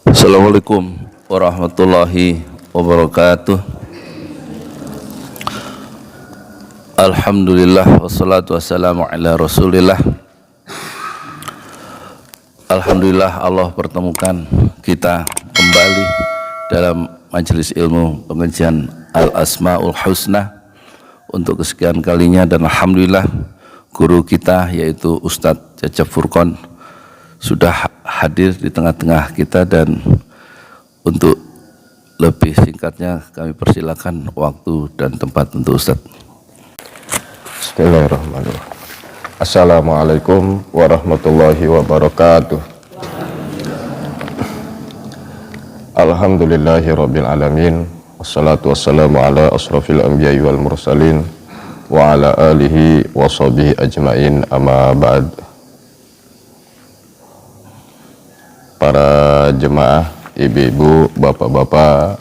Assalamualaikum warahmatullahi wabarakatuh. Alhamdulillah wassalatu wassalamu ala rasulillah. Alhamdulillah Allah pertemukan kita kembali dalam majelis ilmu pengajian Al-Asmaul Husna untuk kesekian kalinya, dan alhamdulillah guru kita yaitu Ustadz Cecep Furqon sudah hadir di tengah-tengah kita, dan untuk lebih singkatnya kami persilakan waktu dan tempat untuk Ustadz. Bismillahirrahmanirrahim. Assalamualaikum warahmatullahi wabarakatuh. Alhamdulillahi rabbil alamin. Wassalatu wassalamu ala asrafil anbiya'i wal mursalin wa ala alihi wa sahbihi ajmain, amma ba'd. Para jemaah, ibu-ibu, bapak-bapak,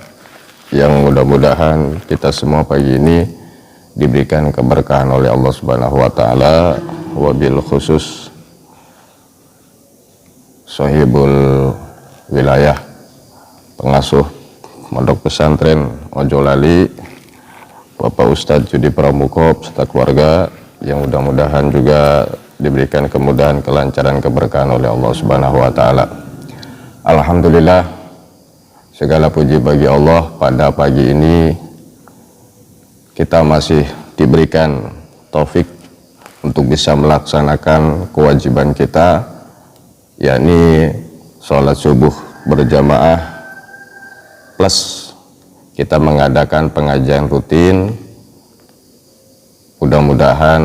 yang mudah-mudahan kita semua pagi ini diberikan keberkahan oleh Allah Subhanahu wa taala, wabil khusus sahibul wilayah, pengasuh Pondok Pesantren Ojolali, Bapak Ustadz Judi Pramuko serta keluarga, yang mudah-mudahan juga diberikan kemudahan, kelancaran, keberkahan oleh Allah Subhanahu wa taala. Alhamdulillah, segala puji bagi Allah, pada pagi ini kita masih diberikan taufik untuk bisa melaksanakan kewajiban kita, yakni sholat subuh berjamaah plus kita mengadakan pengajian rutin. Mudah-mudahan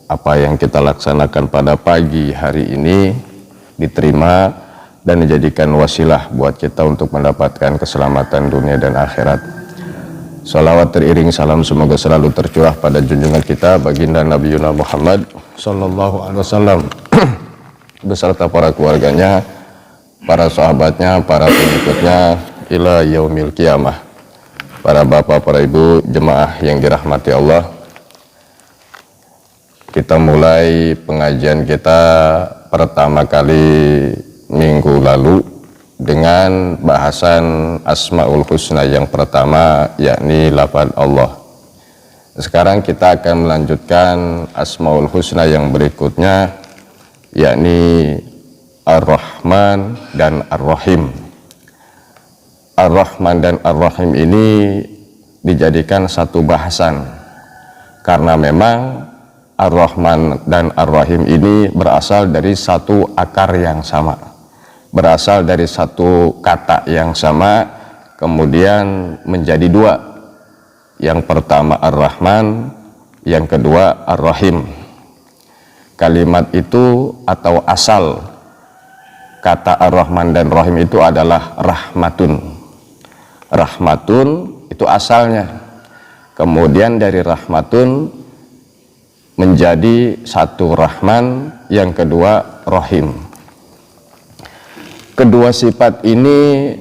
apa yang kita laksanakan pada pagi hari ini diterima dan dijadikan wasilah buat kita untuk mendapatkan keselamatan dunia dan akhirat. Salawat teriring salam semoga selalu tercurah pada junjungan kita baginda Nabi Muhammad sallallahu alaihi wasallam beserta para keluarganya, para sahabatnya, para pengikutnya ila yaumil qiyamah. Para bapak, para ibu, jemaah yang dirahmati Allah, kita mulai pengajian kita pertama kali minggu lalu dengan bahasan Asmaul Husna yang pertama, yakni lafaz Allah. Sekarang kita akan melanjutkan Asmaul Husna yang berikutnya, yakni Ar-Rahman dan Ar-Rahim. Ar-Rahman dan Ar-Rahim ini dijadikan satu bahasan karena memang Ar-Rahman dan Ar-Rahim ini berasal dari satu akar yang sama, berasal dari satu kata yang sama, kemudian menjadi dua. Yang pertama Ar-Rahman, yang kedua Ar-Rahim. Kalimat itu atau asal kata Ar-Rahman dan Rahim itu adalah rahmatun. Rahmatun itu asalnya. Kemudian dari rahmatun menjadi satu Rahman, yang kedua Rahim. Kedua sifat ini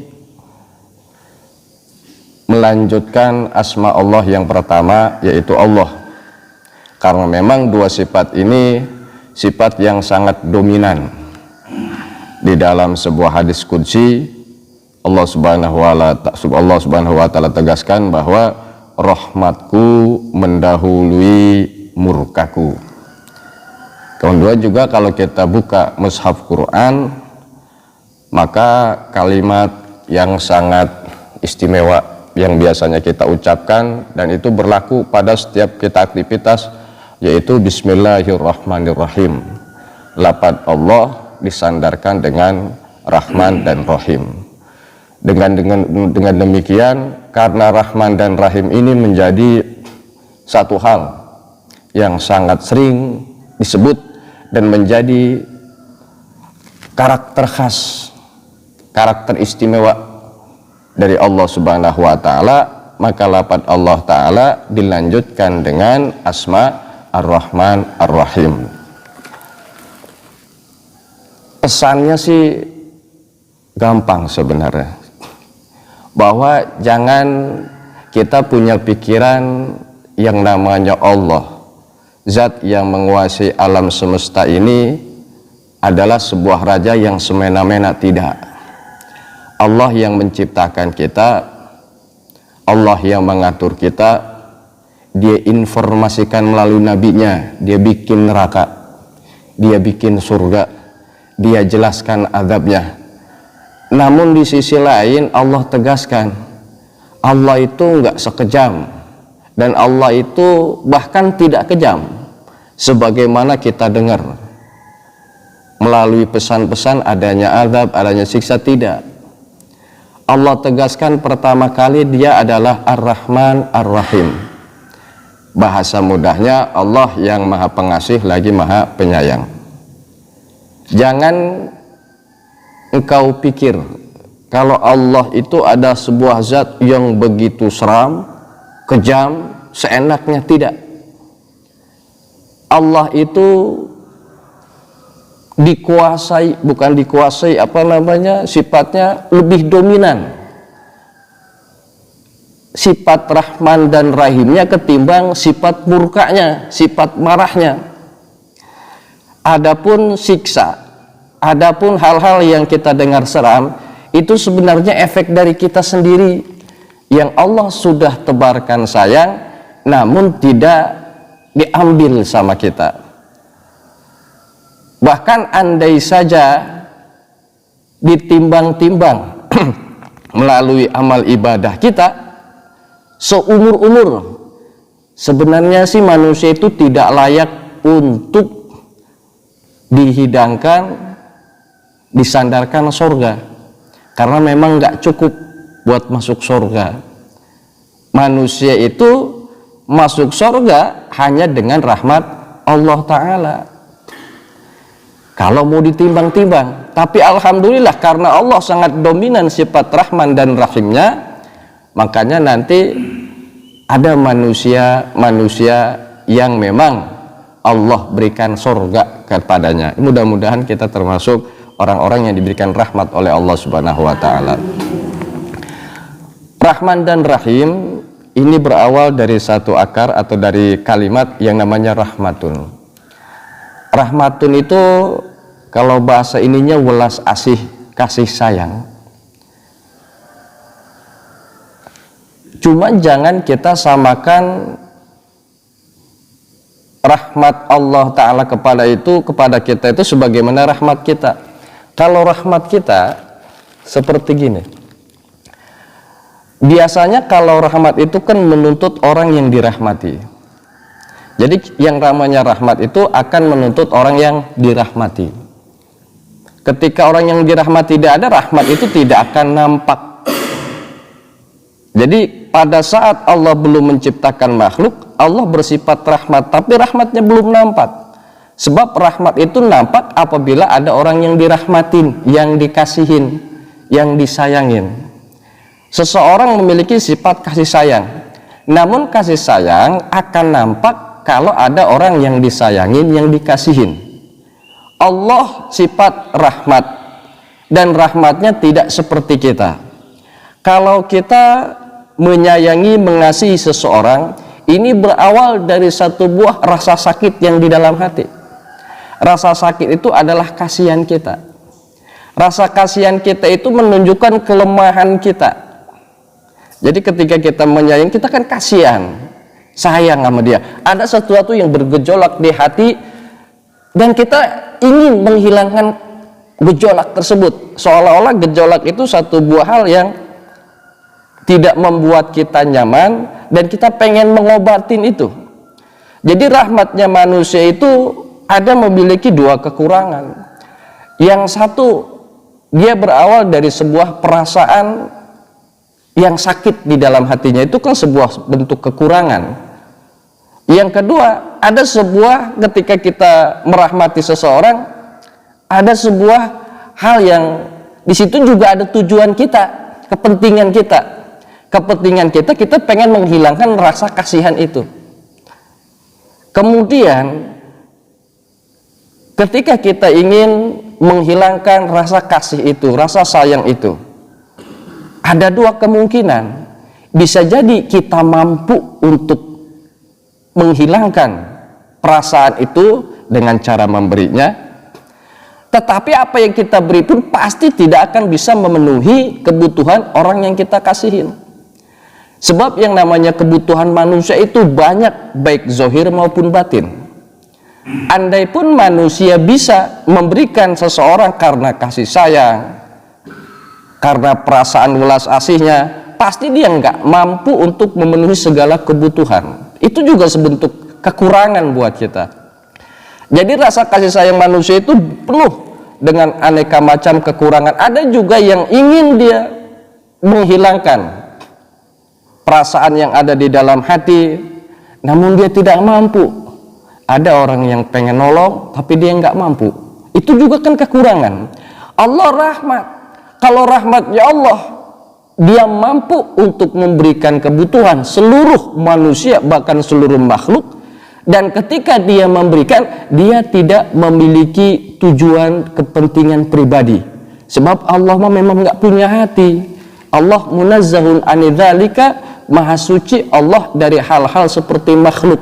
melanjutkan asma Allah yang pertama, yaitu Allah. Karena memang dua sifat ini sifat yang sangat dominan. Di dalam sebuah hadis qudsi, Allah Subhanahu wa taala tegaskan bahwa rahmatku mendahului murkaku. Kemudian juga kalau kita buka mushaf Quran, maka kalimat yang sangat istimewa yang biasanya kita ucapkan dan itu berlaku pada setiap kita aktivitas, yaitu Bismillahirrahmanirrahim. Lafaz Allah disandarkan dengan Rahman dan Rahim. Dengan demikian, karena Rahman dan Rahim ini menjadi satu hal yang sangat sering disebut dan menjadi karakter khas, karakter istimewa dari Allah Subhanahu wa taala, maka lafaz Allah taala dilanjutkan dengan asma Ar-Rahman Ar-Rahim. Pesannya sih gampang sebenarnya, bahwa jangan kita punya pikiran yang namanya Allah, zat yang menguasai alam semesta ini, adalah sebuah raja yang semena-mena, tidak. Allah yang menciptakan kita, Allah yang mengatur kita, dia informasikan melalui nabinya, dia bikin neraka, dia bikin surga, dia jelaskan azabnya. Namun di sisi lain Allah tegaskan, Allah itu enggak sekejam, dan Allah itu bahkan tidak kejam sebagaimana kita dengar melalui pesan-pesan adanya azab, adanya siksa. Tidak. Allah tegaskan pertama kali dia adalah Ar-Rahman Ar-Rahim. Bahasa mudahnya Allah yang maha pengasih lagi maha penyayang. Jangan engkau pikir kalau Allah itu ada sebuah zat yang begitu seram, kejam, seenaknya. Tidak. Allah itu dikuasai, bukan dikuasai, sifatnya lebih dominan, sifat Rahman dan Rahimnya ketimbang sifat murkanya, sifat marahnya. Adapun siksa, adapun hal-hal yang kita dengar seram, itu sebenarnya efek dari kita sendiri yang Allah sudah tebarkan sayang, namun tidak diambil sama kita. Bahkan andai saja ditimbang-timbang melalui amal ibadah kita seumur-umur, sebenarnya sih manusia itu tidak layak untuk dihidangkan, disandarkan surga, karena memang nggak cukup buat masuk surga. Manusia itu masuk surga hanya dengan rahmat Allah Ta'ala kalau mau ditimbang-timbang. Tapi alhamdulillah karena Allah sangat dominan sifat Rahman dan Rahimnya, makanya nanti ada manusia yang memang Allah berikan surga kepadanya. Mudah-mudahan kita termasuk orang-orang yang diberikan rahmat oleh Allah Subhanahu wa Ta'ala. Rahman dan Rahim ini berawal dari satu akar atau dari kalimat yang namanya rahmatun. Rahmatun itu kalau bahasa ininya welas asih, kasih sayang. Cuma jangan kita samakan rahmat Allah Ta'ala kepada kita itu sebagaimana rahmat kita. Kalau rahmat kita seperti gini, biasanya kalau rahmat itu kan menuntut orang yang dirahmati. Jadi yang namanya rahmat itu akan menuntut orang yang dirahmati. Ketika orang yang dirahmati tidak ada, rahmat itu tidak akan nampak. Jadi pada saat Allah belum menciptakan makhluk, Allah bersifat rahmat, tapi rahmatnya belum nampak. Sebab rahmat itu nampak apabila ada orang yang dirahmatin, yang dikasihin, yang disayangin. Seseorang memiliki sifat kasih sayang, namun kasih sayang akan nampak kalau ada orang yang disayangin, yang dikasihin. Allah sifat rahmat, dan rahmatnya tidak seperti kita. Kalau kita menyayangi, mengasihi seseorang, ini berawal dari satu buah rasa sakit yang di dalam hati. Rasa sakit itu adalah kasihan kita. Rasa kasihan kita itu menunjukkan kelemahan kita. Jadi ketika kita menyayangi, kita kan kasihan, sayang sama dia. Ada sesuatu yang bergejolak di hati dan kita ingin menghilangkan gejolak tersebut. Seolah-olah gejolak itu satu buah hal yang tidak membuat kita nyaman dan kita pengen mengobatin itu. Jadi rahmatnya manusia itu ada memiliki dua kekurangan. Yang satu, dia berawal dari sebuah perasaan yang sakit di dalam hatinya, itu kan sebuah bentuk kekurangan. Yang kedua, ada sebuah ketika kita merahmati seseorang, ada sebuah hal yang di situ juga ada tujuan kita, kepentingan kita. Kepentingan kita pengen menghilangkan rasa kasihan itu. Kemudian ketika kita ingin menghilangkan rasa kasih itu, rasa sayang itu, ada dua kemungkinan. Bisa jadi kita mampu untuk menghilangkan perasaan itu dengan cara memberinya, Tetapi apa yang kita beri pun pasti tidak akan bisa memenuhi kebutuhan orang yang kita kasihin. Sebab yang namanya kebutuhan manusia itu banyak, baik zahir maupun batin. Andai pun manusia bisa memberikan seseorang karena kasih sayang, karena perasaan welas asihnya, pasti dia nggak mampu untuk memenuhi segala kebutuhan. Itu juga sebentuk kekurangan buat kita. Jadi rasa kasih sayang manusia itu penuh dengan aneka macam kekurangan. Ada juga yang ingin dia menghilangkan perasaan yang ada di dalam hati, namun dia tidak mampu. Ada orang yang pengen nolong, tapi dia nggak mampu. Itu juga kan kekurangan. Allah rahmat. Kalau rahmatnya Allah, dia mampu untuk memberikan kebutuhan seluruh manusia, bahkan seluruh makhluk. Dan ketika dia memberikan, dia tidak memiliki tujuan kepentingan pribadi. Sebab Allah memang nggak punya hati. Allah munazzahun anidzalika, maha suci Allah dari hal-hal seperti makhluk.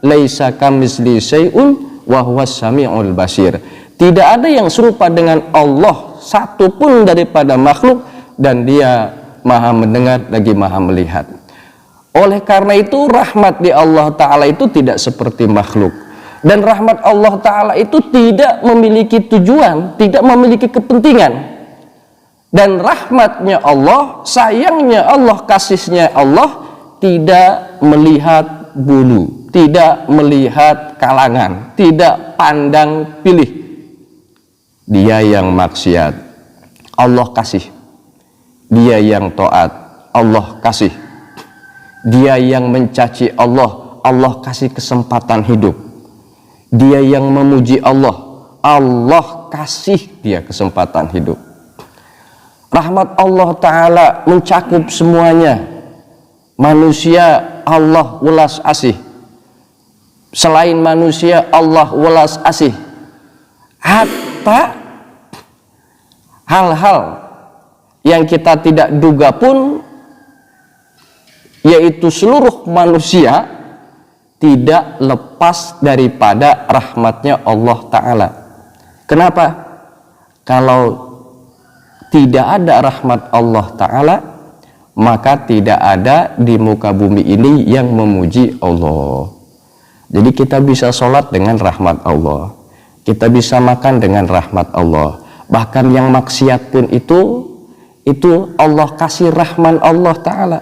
Laisa kamitsli syai'un wa huwas samiul basir. Tidak ada yang serupa dengan Allah satupun daripada makhluk, dan dia maha mendengar lagi maha melihat. Oleh karena itu rahmat di Allah Ta'ala itu tidak seperti makhluk. Dan rahmat Allah Ta'ala itu tidak memiliki tujuan, tidak memiliki kepentingan. Dan rahmatnya Allah, sayangnya Allah, kasihnya Allah tidak melihat bulu, tidak melihat kalangan, tidak pandang pilih. Dia yang maksiat, Allah kasih. Dia yang taat, Allah kasih. Dia yang mencaci Allah, Allah kasih kesempatan hidup. Dia yang memuji Allah, Allah kasih dia kesempatan hidup. Rahmat Allah Ta'ala mencakup semuanya. Manusia Allah welas asih, selain manusia Allah welas asih. Hatta hal-hal yang kita tidak duga pun, yaitu seluruh manusia tidak lepas daripada rahmatnya Allah Ta'ala. Kenapa? Kalau tidak ada rahmat Allah Ta'ala, maka tidak ada di muka bumi ini yang memuji Allah. Jadi kita bisa sholat dengan rahmat Allah, kita bisa makan dengan rahmat Allah. Bahkan yang maksiat pun itu Allah kasih rahman Allah Ta'ala.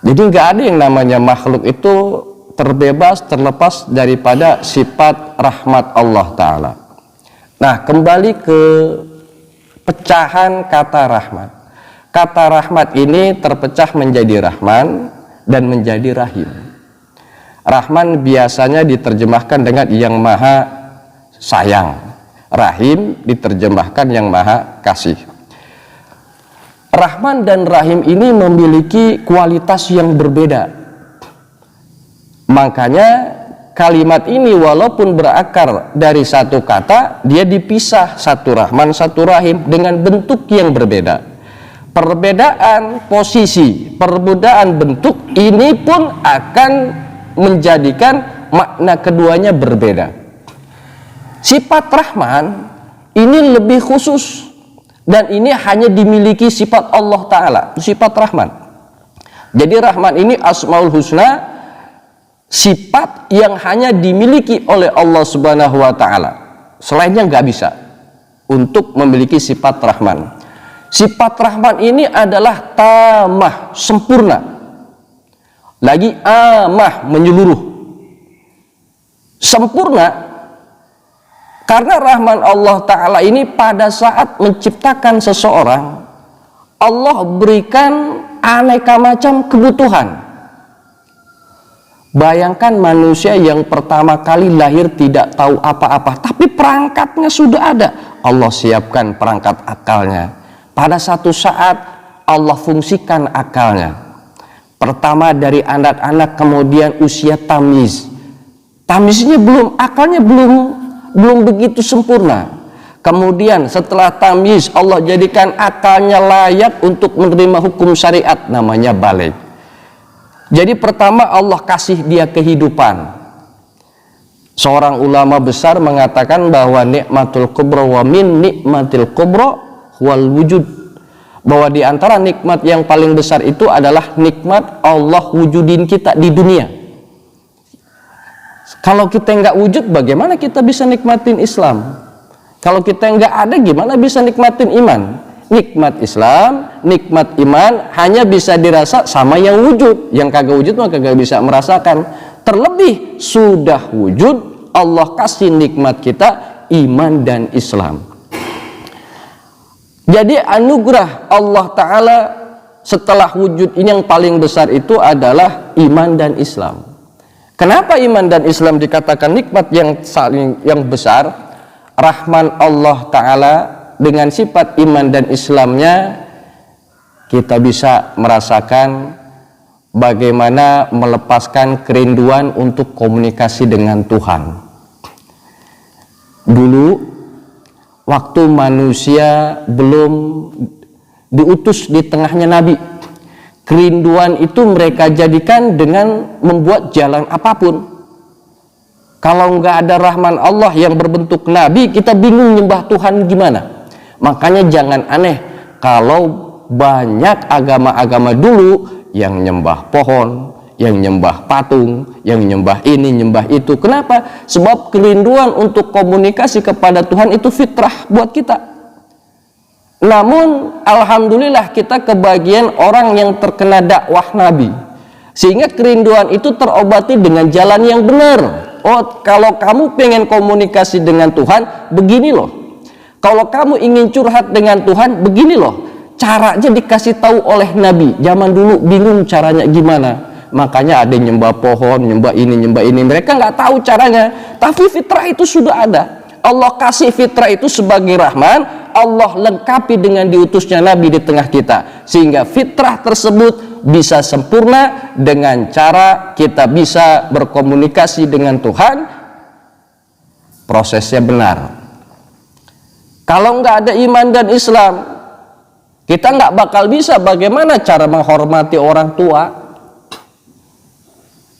Jadi nggak ada yang namanya makhluk itu terbebas, terlepas daripada sifat rahmat Allah Ta'ala. Nah, kembali ke pecahan kata rahmat. Kata rahmat ini terpecah menjadi rahman dan menjadi rahim. Rahman biasanya diterjemahkan dengan yang maha sayang. Rahim diterjemahkan yang maha kasih. Rahman dan Rahim ini memiliki kualitas yang berbeda. Makanya kalimat ini walaupun berakar dari satu kata, dia dipisah, satu Rahman, satu Rahim, dengan bentuk yang berbeda. Perbedaan posisi, perbedaan bentuk ini pun akan menjadikan makna keduanya berbeda. Sifat Rahman ini lebih khusus, dan ini hanya dimiliki sifat Allah Ta'ala, sifat Rahman. Jadi Rahman ini Asmaul Husna, sifat yang hanya dimiliki oleh Allah Subhanahu wa Ta'ala. Selainnya nggak bisa untuk memiliki sifat Rahman. Sifat Rahman ini adalah tamah, sempurna. Lagi amah, menyeluruh. Sempurna. Karena rahman Allah Ta'ala ini pada saat menciptakan seseorang, Allah berikan aneka macam kebutuhan. Bayangkan manusia yang pertama kali lahir tidak tahu apa-apa, tapi perangkatnya sudah ada. Allah siapkan perangkat akalnya. Pada satu saat Allah fungsikan akalnya. Pertama dari anak-anak, kemudian usia tamyiz. Tamyiznya belum, akalnya belum begitu sempurna. Kemudian setelah tamyiz, Allah jadikan akalnya layak untuk menerima hukum syariat, namanya baligh. Jadi pertama Allah kasih dia kehidupan. Seorang ulama besar mengatakan bahwa nikmatul kubra wa min nikmatil kubra wal wujud, bahwa di antara nikmat yang paling besar itu adalah nikmat Allah wujudin kita di dunia. Kalau kita nggak wujud, bagaimana kita bisa nikmatin Islam? Kalau kita nggak ada, gimana bisa nikmatin iman? Nikmat Islam, nikmat iman hanya bisa dirasa sama yang wujud. Yang kagak wujud mah kagak bisa merasakan. Terlebih sudah wujud, Allah kasih nikmat kita iman dan Islam. Jadi anugerah Allah Ta'ala setelah wujud ini yang paling besar itu adalah iman dan Islam. Kenapa iman dan Islam dikatakan nikmat yang besar? Rahman Allah Ta'ala dengan sifat iman dan Islamnya, kita bisa merasakan bagaimana melepaskan kerinduan untuk komunikasi dengan Tuhan. Dulu waktu manusia belum diutus di tengahnya Nabi, kerinduan itu mereka jadikan dengan membuat jalan apapun. Kalau nggak ada rahman Allah yang berbentuk Nabi, kita bingung nyembah Tuhan gimana. Makanya jangan aneh kalau banyak agama-agama dulu yang nyembah pohon, yang nyembah patung, yang nyembah ini, nyembah itu. Kenapa? Sebab kerinduan untuk komunikasi kepada Tuhan itu fitrah buat kita. Namun alhamdulillah kita kebagian orang yang terkena dakwah Nabi, sehingga kerinduan itu terobati dengan jalan yang benar. Oh, kalau kamu pengen komunikasi dengan Tuhan, begini loh. Kalau kamu ingin curhat dengan Tuhan, begini loh. Caranya dikasih tahu oleh Nabi. Zaman dulu bingung caranya gimana. Makanya ada yang nyembah pohon, nyembah ini, nyembah ini. Mereka nggak tahu caranya. Tapi fitrah itu sudah ada. Allah kasih fitrah itu sebagai rahman. Allah lengkapi dengan diutusnya Nabi di tengah kita. Sehingga fitrah tersebut bisa sempurna dengan cara kita bisa berkomunikasi dengan Tuhan. Prosesnya benar. Kalau nggak ada iman dan Islam, kita nggak bakal bisa bagaimana cara menghormati orang tua.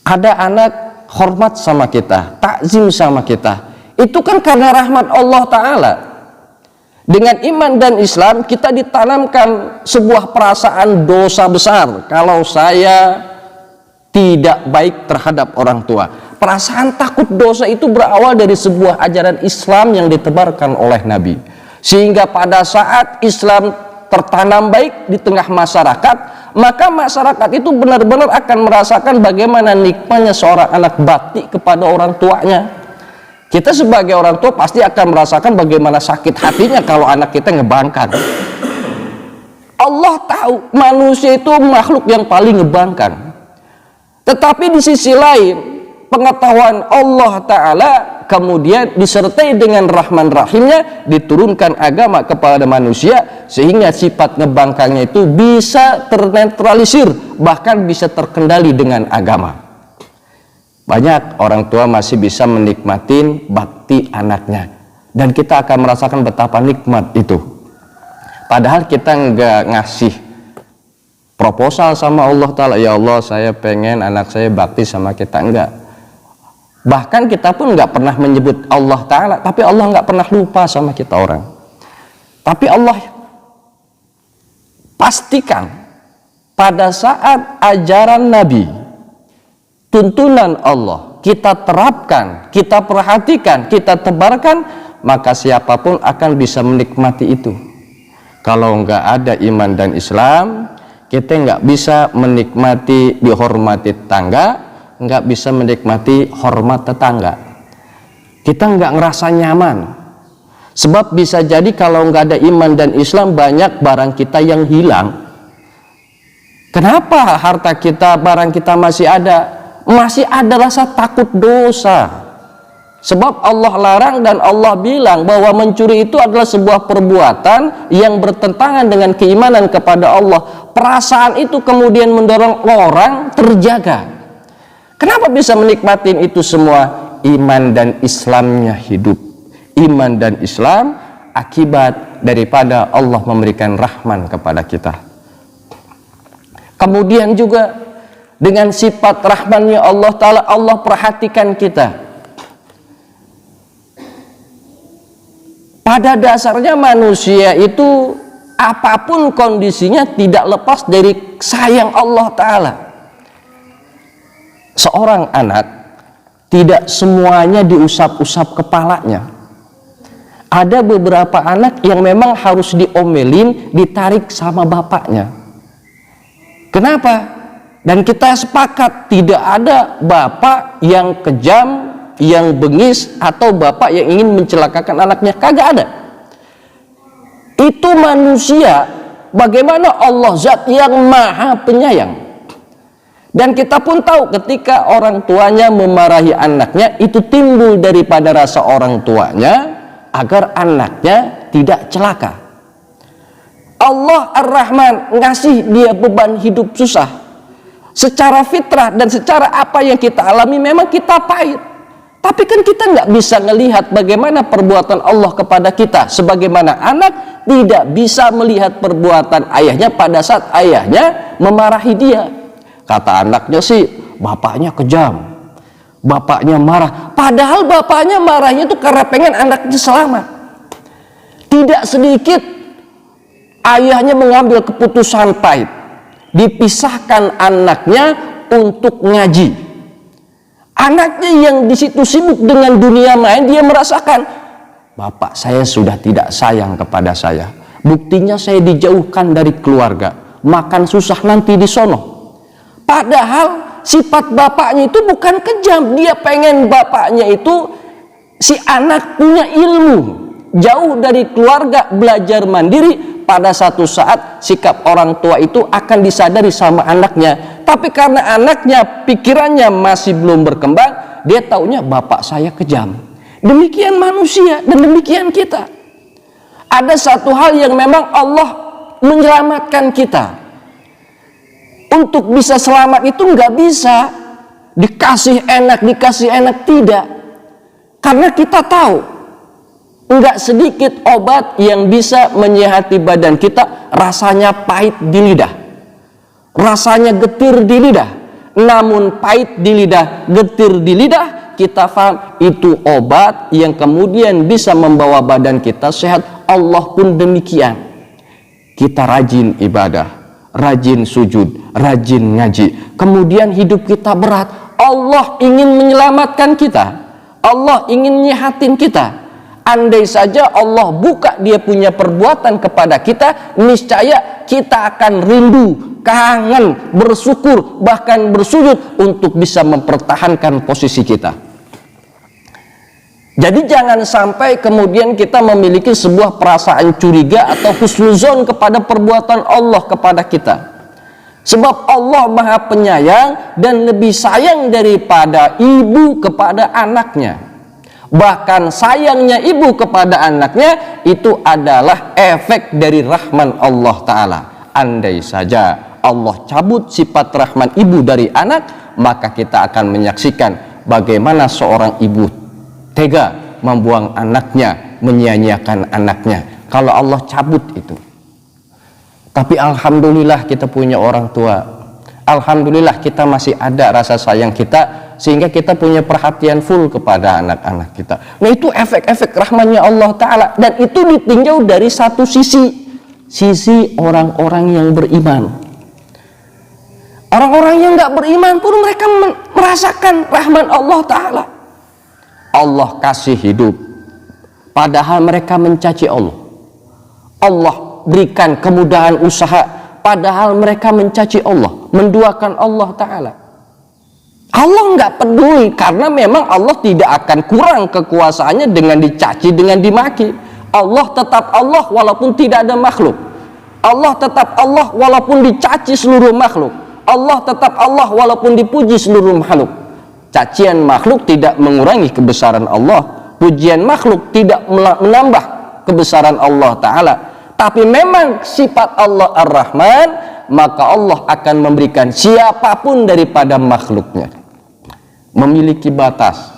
Ada anak hormat sama kita, takzim sama kita. Itu kan karena rahmat Allah Ta'ala. Dengan iman dan Islam kita ditanamkan sebuah perasaan dosa besar kalau saya tidak baik terhadap orang tua. Perasaan takut dosa itu berawal dari sebuah ajaran Islam yang ditebarkan oleh Nabi. Sehingga pada saat Islam tertanam baik di tengah masyarakat, maka masyarakat itu benar-benar akan merasakan bagaimana nikmatnya seorang anak bakti kepada orang tuanya. Kita sebagai orang tua pasti akan merasakan bagaimana sakit hatinya kalau anak kita ngebangkang. Allah tahu manusia itu makhluk yang paling ngebangkang. Tetapi di sisi lain, pengetahuan Allah Ta'ala kemudian disertai dengan rahman rahimnya, diturunkan agama kepada manusia sehingga sifat ngebangkangnya itu bisa ternetralisir, bahkan bisa terkendali dengan agama. Banyak orang tua masih bisa menikmati bakti anaknya, dan kita akan merasakan betapa nikmat itu. Padahal kita nggak ngasih proposal sama Allah Ta'ala, ya Allah saya pengen anak saya bakti sama kita, enggak. Bahkan kita pun nggak pernah menyebut Allah Ta'ala, tapi Allah nggak pernah lupa sama kita orang. Tapi Allah pastikan pada saat ajaran Nabi, tuntunan Allah kita terapkan, kita perhatikan, kita tebarkan, maka siapapun akan bisa menikmati itu. Kalau nggak ada iman dan Islam, kita nggak bisa menikmati dihormati tetangga, nggak bisa menikmati hormat tetangga. Kita nggak ngerasa nyaman, sebab bisa jadi kalau nggak ada iman dan Islam, banyak barang kita yang hilang. Kenapa harta kita, barang kita masih ada? Masih ada rasa takut dosa. Sebab Allah larang dan Allah bilang bahwa mencuri itu adalah sebuah perbuatan yang bertentangan dengan keimanan kepada Allah. Perasaan itu kemudian mendorong orang terjaga. Kenapa bisa menikmatin itu semua? Iman dan Islamnya hidup. Iman dan Islam akibat daripada Allah memberikan rahman kepada kita. Kemudian juga dengan sifat rahmannya Allah Ta'ala, Allah perhatikan kita. Pada dasarnya manusia itu apapun kondisinya tidak lepas dari sayang Allah Ta'ala. Seorang anak tidak semuanya diusap-usap kepalanya. Ada beberapa anak yang memang harus diomelin, ditarik sama bapaknya. Kenapa? Dan kita sepakat tidak ada bapak yang kejam, yang bengis, atau bapak yang ingin mencelakakan anaknya. Kagak ada. Itu manusia. Bagaimana Allah zat yang maha penyayang. Dan kita pun tahu ketika orang tuanya memarahi anaknya, itu timbul daripada rasa orang tuanya agar anaknya tidak celaka. Allah Ar-Rahman ngasih dia beban hidup susah. Secara fitrah dan secara apa yang kita alami memang kita pahit. Tapi kan kita nggak bisa melihat bagaimana perbuatan Allah kepada kita. Sebagaimana anak tidak bisa melihat perbuatan ayahnya pada saat ayahnya memarahi dia. Kata anaknya sih, bapaknya kejam, bapaknya marah. Padahal bapaknya marahnya itu karena pengen anaknya selamat. Tidak sedikit ayahnya mengambil keputusan pahit, dipisahkan anaknya untuk ngaji. Anaknya yang di situ sibuk dengan dunia main, dia merasakan bapak saya sudah tidak sayang kepada saya. Buktinya saya dijauhkan dari keluarga, makan susah nanti di sono. Padahal sifat bapaknya itu bukan kejam, dia pengen bapaknya itu si anak punya ilmu, jauh dari keluarga, belajar mandiri. Pada satu saat sikap orang tua itu akan disadari sama anaknya. Tapi karena anaknya pikirannya masih belum berkembang, dia taunya bapak saya kejam. Demikian manusia dan demikian kita. Ada satu hal yang memang Allah menyelamatkan kita. Untuk bisa selamat itu nggak bisa dikasih enak, tidak. Karena kita tahu nggak sedikit obat yang bisa menyehati badan kita rasanya pahit di lidah, rasanya getir di lidah. Namun pahit di lidah, getir di lidah, kita paham itu obat yang kemudian bisa membawa badan kita sehat. Allah pun demikian. Kita rajin ibadah, rajin sujud, rajin ngaji, kemudian hidup kita berat. Allah ingin menyelamatkan kita, Allah ingin nyehatin kita. Andai saja Allah buka dia punya perbuatan kepada kita, niscaya kita akan rindu, kangen, bersyukur, bahkan bersujud untuk bisa mempertahankan posisi kita. Jadi jangan sampai kemudian kita memiliki sebuah perasaan curiga atau husnuzon kepada perbuatan Allah kepada kita. Sebab Allah Maha Penyayang dan lebih sayang daripada ibu kepada anaknya. Bahkan sayangnya ibu kepada anaknya itu adalah efek dari rahman Allah Ta'ala. Andai saja Allah cabut sifat rahman ibu dari anak, maka kita akan menyaksikan bagaimana seorang ibu tega membuang anaknya, menyia-nyiakan anaknya. Kalau Allah cabut itu. Tapi alhamdulillah kita punya orang tua. Alhamdulillah kita masih ada rasa sayang kita, sehingga kita punya perhatian full kepada anak-anak kita. Nah itu efek-efek rahmannya Allah Ta'ala. Dan itu ditinjau dari satu sisi orang-orang yang beriman. Orang-orang yang gak beriman pun mereka merasakan rahman Allah Ta'ala. Allah kasih hidup, padahal mereka mencaci Allah. Allah berikan kemudahan usaha, padahal mereka mencaci Allah, menduakan Allah Ta'ala. Allah nggak peduli, karena memang Allah tidak akan kurang kekuasaannya dengan dicaci, dengan dimaki. Allah tetap Allah walaupun tidak ada makhluk. Allah tetap Allah walaupun dicaci seluruh makhluk. Allah tetap Allah walaupun dipuji seluruh makhluk. Cacian makhluk tidak mengurangi kebesaran Allah, pujian makhluk tidak menambah kebesaran Allah Ta'ala. Tapi memang sifat Allah Ar-Rahman, maka Allah akan memberikan siapapun daripada makhluknya memiliki batas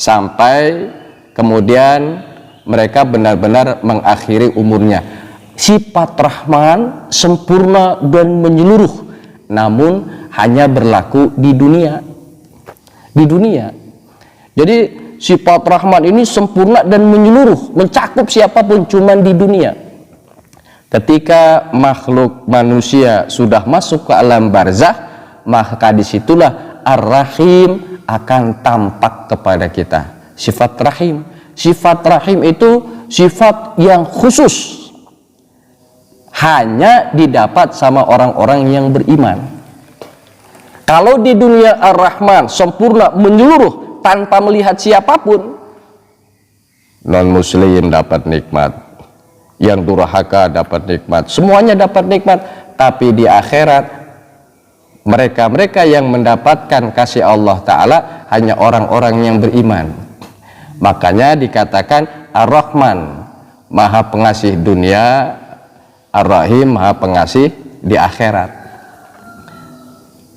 sampai kemudian mereka benar-benar mengakhiri umurnya. Sifat Rahman sempurna dan menyeluruh, namun hanya berlaku di dunia. Di dunia. Jadi sifat Rahman ini sempurna dan menyeluruh, mencakup siapapun, cuman di dunia. Ketika makhluk manusia sudah masuk ke alam barzah, maka disitulah Ar-Rahim akan tampak kepada kita. Sifat Rahim. Sifat Rahim itu sifat yang khusus, hanya didapat sama orang-orang yang beriman. Kalau di dunia Ar-Rahman sempurna, menyeluruh, tanpa melihat siapapun, Non-muslim dapat nikmat, yang durhaka dapat nikmat, semuanya dapat nikmat. Tapi di akhirat, mereka-mereka yang mendapatkan kasih Allah Ta'ala hanya orang-orang yang beriman. Makanya dikatakan Ar-Rahman, Maha Pengasih dunia, Ar-Rahim, Maha Pengasih di akhirat.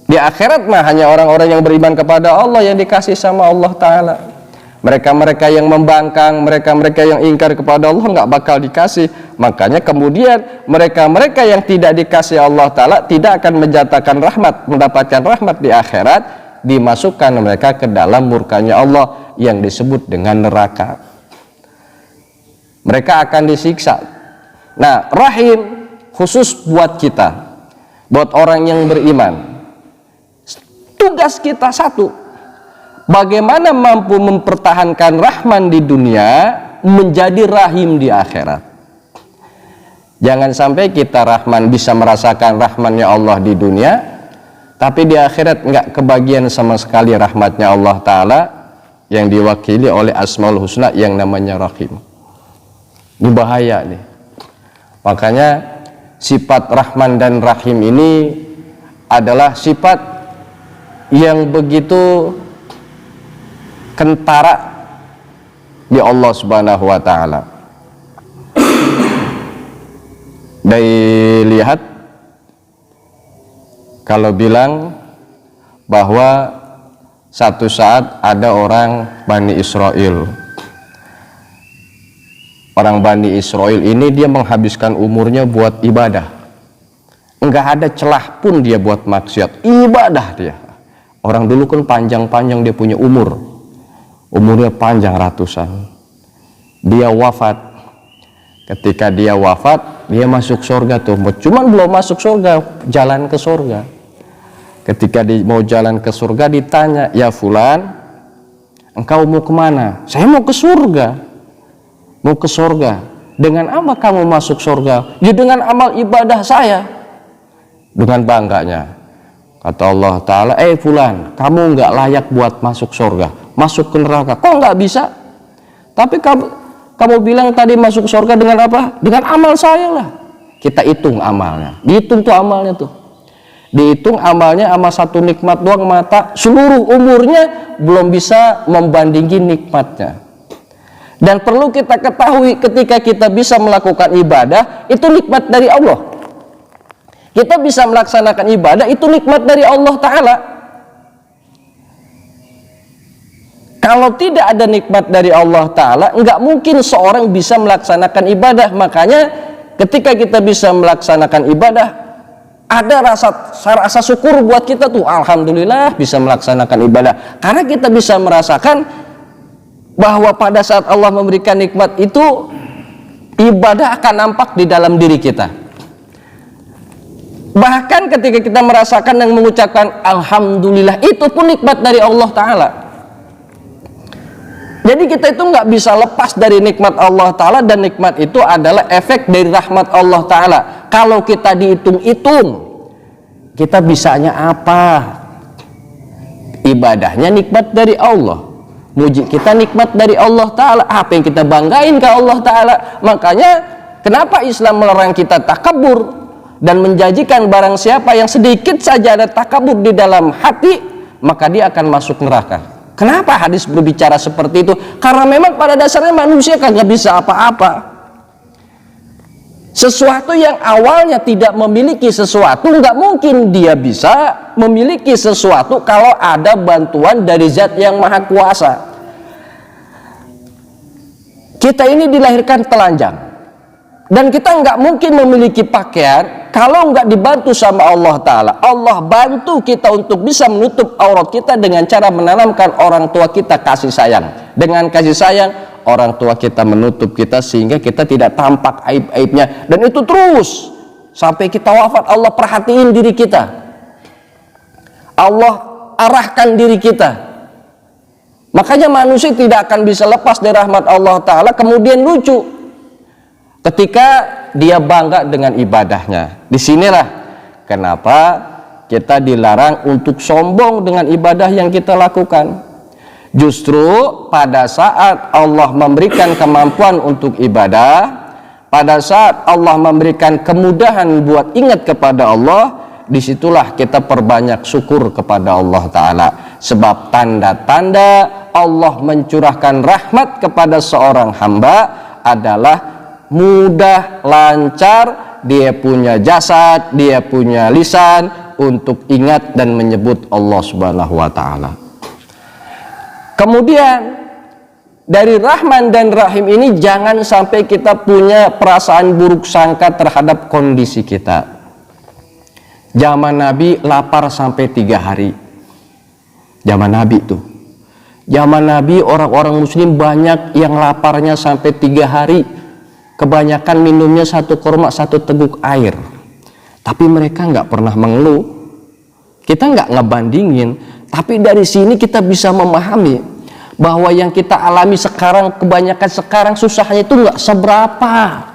Di akhirat mah hanya orang-orang yang beriman kepada Allah yang dikasih sama Allah Ta'ala. Mereka-mereka yang membangkang, mereka-mereka yang ingkar kepada Allah nggak bakal dikasih. Makanya kemudian mereka-mereka yang tidak dikasih Allah Ta'ala tidak akan menjatakan rahmat, mendapatkan rahmat di akhirat, dimasukkan mereka ke dalam murkanya Allah yang disebut dengan neraka. Mereka akan disiksa. Nah, Rahim khusus buat kita, buat orang yang beriman. Tugas kita satu, bagaimana mampu mempertahankan Rahman di dunia menjadi Rahim di akhirat. Jangan sampai kita Rahman bisa merasakan rahmannya Allah di dunia, tapi di akhirat nggak kebagian sama sekali rahmatnya Allah Ta'ala yang diwakili oleh Asmaul Husna yang namanya Rahim. Ini bahaya nih. Makanya sifat Rahman dan Rahim ini adalah sifat yang begitu kentara di Allah Subhanahu wa Ta'ala. Dilihat kalau bilang bahwa satu saat ada orang Bani Israel. Orang Bani Israel ini dia menghabiskan umurnya buat ibadah. Enggak ada celah pun dia buat maksiat, ibadah dia. Orang dulu kan panjang-panjang dia punya umur. Umurnya panjang ratusan. Dia wafat. Ketika dia wafat, dia masuk surga tuh. Cuman belum masuk surga, jalan ke surga. Ketika dia mau jalan ke surga ditanya, "Ya fulan, engkau mau kemana?" "Saya mau ke surga." "Mau ke surga. Dengan apa kamu masuk surga?" "Ya dengan amal ibadah saya." Dengan bangganya kata Allah Ta'ala, fulan, kamu nggak layak buat masuk surga, masuk ke neraka." "Kok nggak bisa?" "Tapi kamu bilang tadi masuk surga dengan apa?" "Dengan amal saya lah." Kita hitung amalnya, dihitung tuh amalnya tuh, dihitung amalnya sama satu nikmat doang mata, seluruh umurnya belum bisa membandingi nikmatnya. Dan perlu kita ketahui, ketika kita bisa melakukan ibadah, itu nikmat dari Allah. Kita bisa melaksanakan ibadah, itu nikmat dari Allah Ta'ala. Kalau tidak ada nikmat dari Allah Ta'ala, nggak mungkin seorang bisa melaksanakan ibadah. Makanya ketika kita bisa melaksanakan ibadah, ada rasa syukur buat kita tuh. Alhamdulillah bisa melaksanakan ibadah. Karena kita bisa merasakan bahwa pada saat Allah memberikan nikmat itu, ibadah akan nampak di dalam diri kita. Bahkan ketika kita merasakan dan mengucapkan Alhamdulillah, itu pun nikmat dari Allah Ta'ala. Jadi kita itu nggak bisa lepas dari nikmat Allah Ta'ala, dan nikmat itu adalah efek dari rahmat Allah Ta'ala. Kalau kita dihitung-hitung, kita bisanya apa? Ibadahnya nikmat dari Allah, muji kita nikmat dari Allah Ta'ala. Apa yang kita banggain ke Allah Ta'ala? Makanya kenapa Islam melarang kita takabur dan menjanjikan barang siapa yang sedikit saja ada takabur di dalam hati, maka dia akan masuk neraka. Kenapa hadis berbicara seperti itu? Karena memang pada dasarnya manusia kagak bisa apa-apa. Sesuatu yang awalnya tidak memiliki sesuatu, nggak mungkin dia bisa memiliki sesuatu kalau ada bantuan dari Zat yang Maha Kuasa. Kita ini dilahirkan telanjang, Dan kita nggak mungkin memiliki pakaian kalau nggak dibantu sama Allah Ta'ala. Allah bantu kita untuk bisa menutup aurat kita dengan cara menanamkan orang tua kita kasih sayang. Dengan kasih sayang, orang tua kita menutup kita sehingga kita tidak tampak aib-aibnya. Dan itu terus sampai kita wafat. Allah perhatiin diri kita, Allah arahkan diri kita. Makanya manusia tidak akan bisa lepas dari rahmat Allah Ta'ala. Kemudian lucu ketika dia bangga dengan ibadahnya. Disinilah kenapa kita dilarang untuk sombong dengan ibadah yang kita lakukan. Justru pada saat Allah memberikan kemampuan untuk ibadah, pada saat Allah memberikan kemudahan buat ingat kepada Allah, disitulah kita perbanyak syukur kepada Allah Ta'ala. Sebab tanda-tanda Allah mencurahkan rahmat kepada seorang hamba adalah mudah, lancar, dia punya jasad, dia punya lisan untuk ingat dan menyebut Allah Subhanahu wa Ta'ala. Kemudian dari Rahman dan Rahim ini jangan sampai kita punya perasaan buruk sangka terhadap kondisi kita. Zaman Nabi lapar sampai 3 hari. Zaman Nabi tuh. Zaman Nabi orang-orang muslim banyak yang laparnya sampai 3 hari. Kebanyakan minumnya 1 korma 1 teguk air. Tapi mereka nggak pernah mengeluh. Kita nggak ngebandingin. Tapi dari sini kita bisa memahami bahwa yang kita alami sekarang, kebanyakan sekarang susahnya itu nggak seberapa.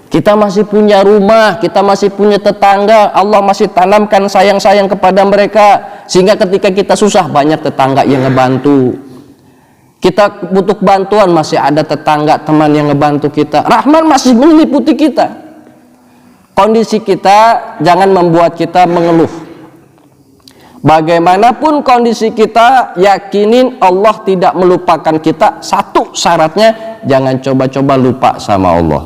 Kita masih punya rumah, kita masih punya tetangga, Allah masih tanamkan sayang-sayang kepada mereka, sehingga ketika kita susah banyak tetangga yang ngebantu. Kita butuh bantuan, masih ada tetangga, teman yang ngebantu kita. Rahman masih meliputi kita. Kondisi kita jangan membuat kita mengeluh. Bagaimanapun kondisi kita, yakinin Allah tidak melupakan kita. Satu syaratnya, jangan coba-coba lupa sama Allah.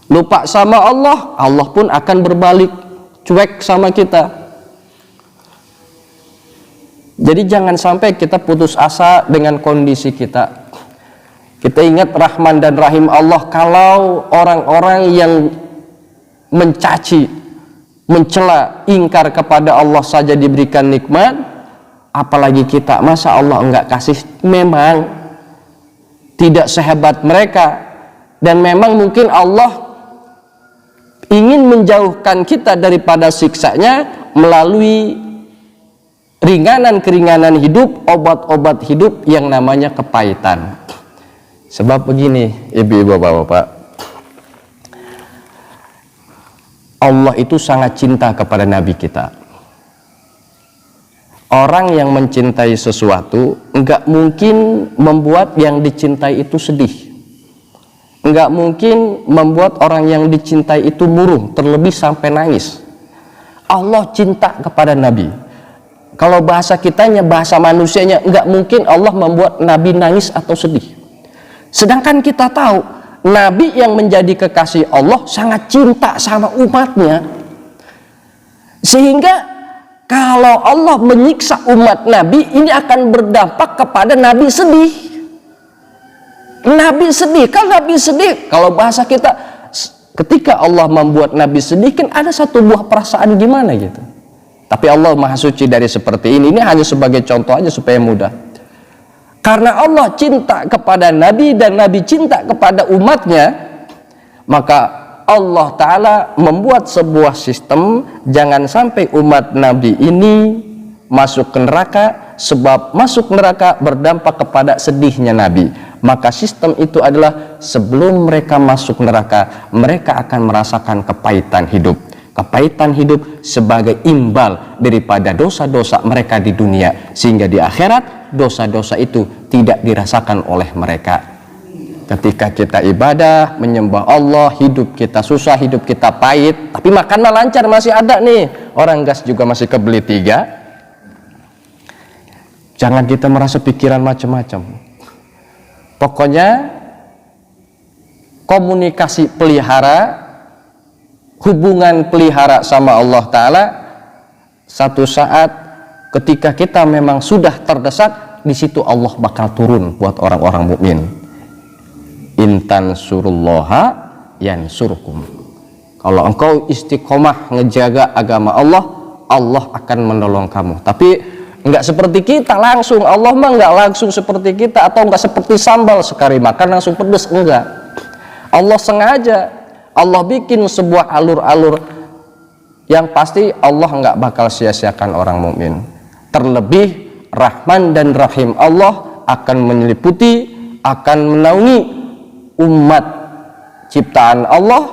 Lupa sama Allah, Allah pun akan berbalik cuek sama kita. Jadi jangan sampai kita putus asa dengan kondisi kita. Kita ingat Rahman dan Rahim Allah. Kalau orang-orang yang mencaci, mencela, ingkar kepada Allah saja diberikan nikmat, apalagi kita, masa Allah enggak kasih? Memang tidak sehebat mereka, dan memang mungkin Allah ingin menjauhkan kita daripada siksanya melalui ringanan-keringanan hidup, obat-obat hidup yang namanya kepahitan. Sebab begini, ibu-ibu, bapak-bapak, Allah itu sangat cinta kepada Nabi kita. Orang yang mencintai sesuatu enggak mungkin membuat yang dicintai itu sedih. Enggak mungkin membuat orang yang dicintai itu murung, terlebih sampai nangis. Allah cinta kepada Nabi. Kalau bahasa kitanya, bahasa manusianya, enggak mungkin Allah membuat Nabi nangis atau sedih. Sedangkan kita tahu Nabi yang menjadi kekasih Allah sangat cinta sama umatnya, sehingga kalau Allah menyiksa umat Nabi, ini akan berdampak kepada Nabi sedih. Nabi sedih, kalau bahasa kita, ketika Allah membuat Nabi sedih, kan ada satu buah perasaan gimana gitu. Tapi Allah Maha Suci dari seperti ini hanya sebagai contoh aja supaya mudah. Karena Allah cinta kepada Nabi dan Nabi cinta kepada umatnya, maka Allah Ta'ala membuat sebuah sistem jangan sampai umat Nabi ini masuk ke neraka, sebab masuk neraka berdampak kepada sedihnya Nabi. Maka sistem itu adalah sebelum mereka masuk neraka, mereka akan merasakan kepahitan hidup. Kepahitan hidup sebagai imbal daripada dosa-dosa mereka di dunia, sehingga di akhirat dosa-dosa itu tidak dirasakan oleh mereka. Ketika kita ibadah, menyembah Allah, hidup kita susah, hidup kita pahit, tapi makannya lancar, masih ada nih. Orang gas juga masih kebeli 3. Jangan kita merasa pikiran macam-macam. Pokoknya komunikasi pelihara, hubungan pelihara sama Allah Ta'ala. Satu saat ketika kita memang sudah terdesak, di situ Allah bakal turun buat orang-orang mukmin. Intan surullaha yansurkum. Kalau engkau istiqomah ngejaga agama Allah, Allah akan menolong kamu. Tapi enggak seperti kita langsung, Allah mah enggak langsung seperti kita, atau enggak seperti sambal sekali makan langsung pedes, enggak. Allah sengaja, Allah bikin sebuah alur-alur yang pasti Allah enggak bakal sia-siakan orang mukmin. Terlebih Rahman dan Rahim Allah akan menyeliputi, akan menaungi umat ciptaan Allah,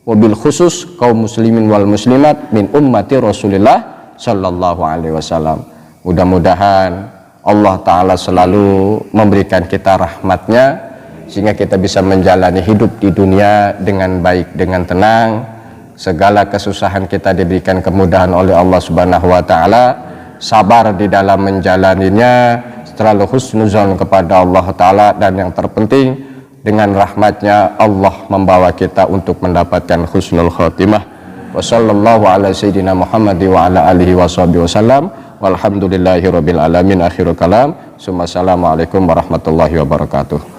wabil khusus kaum muslimin wal muslimat min ummati Rasulillah sallallahu alaihi wasallam. Mudah-mudahan Allah Ta'ala selalu memberikan kita rahmatnya sehingga kita bisa menjalani hidup di dunia dengan baik, dengan tenang. Segala kesusahan kita diberikan kemudahan oleh Allah Subhanahu wa Ta'ala, sabar di dalam menjalaninya, selalu husnuzon kepada Allah Ta'ala, dan yang terpenting dengan rahmatnya Allah membawa kita untuk mendapatkan husnul khotimah. Wa sallallahu ala sayyidina Muhammad wa ala alihi wa sahbihi wasallam, walhamdulillahi rabbil alamin. Akhirul kalam, assalamualaikum warahmatullahi wabarakatuh.